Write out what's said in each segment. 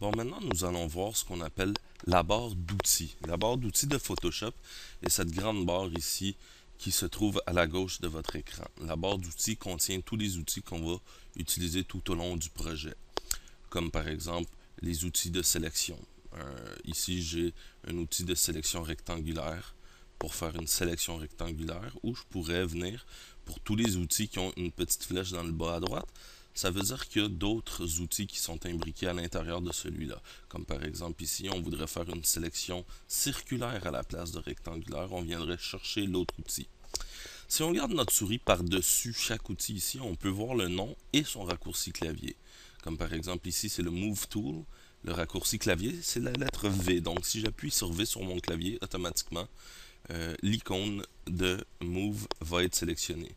Bon, maintenant, nous allons voir ce qu'on appelle la barre d'outils. La barre d'outils de Photoshop est cette grande barre ici qui se trouve à la gauche de votre écran. La barre d'outils contient tous les outils qu'on va utiliser tout au long du projet, comme par exemple les outils de sélection. Ici, j'ai un outil de sélection rectangulaire pour faire une sélection rectangulaire, où je pourrais venir pour tous les outils qui ont une petite flèche dans le bas à droite. Ça veut dire qu'il y a d'autres outils qui sont imbriqués à l'intérieur de celui-là. Comme par exemple ici, on voudrait faire une sélection circulaire à la place de rectangulaire, on viendrait chercher l'autre outil. Si on regarde notre souris par-dessus chaque outil ici, on peut voir le nom et son raccourci clavier. Comme par exemple ici, c'est le Move Tool. Le raccourci clavier, c'est la lettre V. Donc si j'appuie sur V sur mon clavier, automatiquement, l'icône de Move va être sélectionnée.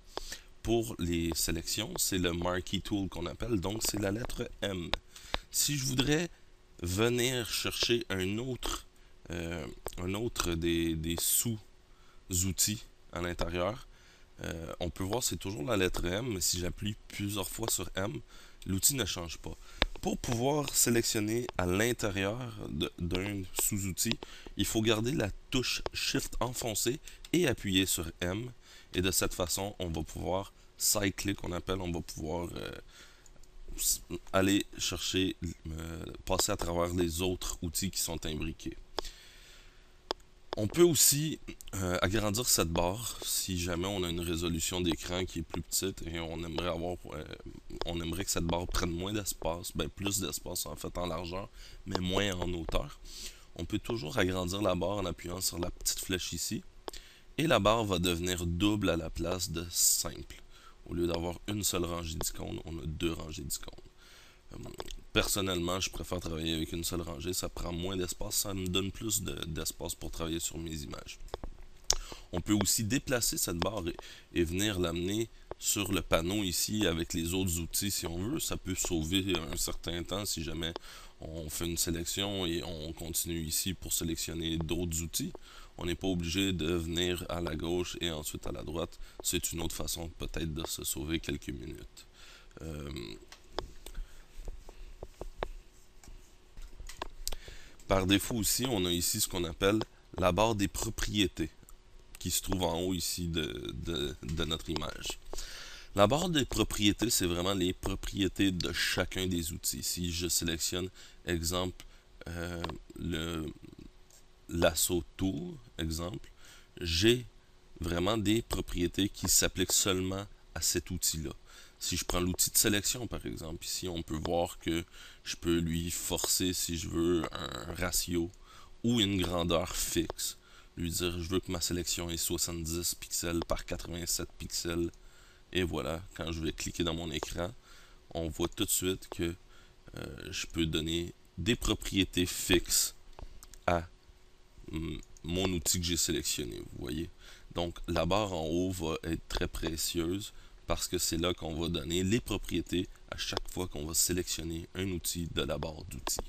Pour les sélections, c'est le Marquee Tool qu'on appelle, donc c'est la lettre M. Si je voudrais venir chercher un autre des sous-outils à l'intérieur, on peut voir c'est toujours la lettre M, mais si j'appuie plusieurs fois sur M, l'outil ne change pas. Pour pouvoir sélectionner à l'intérieur d'un sous-outil, il faut garder la touche Shift enfoncée et appuyer sur M. Et de cette façon, on va pouvoir cycler, qu'on appelle, on va pouvoir aller chercher, passer à travers les autres outils qui sont imbriqués. On peut aussi agrandir cette barre si jamais on a une résolution d'écran qui est plus petite et on aimerait que cette barre prenne moins d'espace, plus d'espace en fait en largeur, mais moins en hauteur. On peut toujours agrandir la barre en appuyant sur la petite flèche ici, et la barre va devenir double à la place de simple. Au lieu d'avoir une seule rangée d'icônes, on a deux rangées d'icônes. Personnellement, je préfère travailler avec une seule rangée, ça prend moins d'espace, ça me donne plus d'espace pour travailler sur mes images. On peut aussi déplacer cette barre et venir l'amener sur le panneau ici avec les autres outils si on veut. Ça peut sauver un certain temps si jamais on fait une sélection et on continue ici pour sélectionner d'autres outils. On n'est pas obligé de venir à la gauche et ensuite à la droite. C'est une autre façon peut-être de se sauver quelques minutes. Par défaut aussi, on a ici ce qu'on appelle la barre des propriétés, qui se trouve en haut ici de notre image. La barre des propriétés, c'est vraiment les propriétés de chacun des outils. Si je sélectionne, exemple, le lasso tool, exemple, j'ai vraiment des propriétés qui s'appliquent seulement à cet outil-là. Si je prends l'outil de sélection, par exemple, ici, on peut voir que je peux lui forcer, si je veux, un ratio ou une grandeur fixe. Lui dire, je veux que ma sélection est 70 pixels par 87 pixels. Et voilà, quand je vais cliquer dans mon écran, on voit tout de suite que je peux donner des propriétés fixes à mon outil que j'ai sélectionné, vous voyez. Donc la barre en haut va être très précieuse parce que c'est là qu'on va donner les propriétés à chaque fois qu'on va sélectionner un outil de la barre d'outils.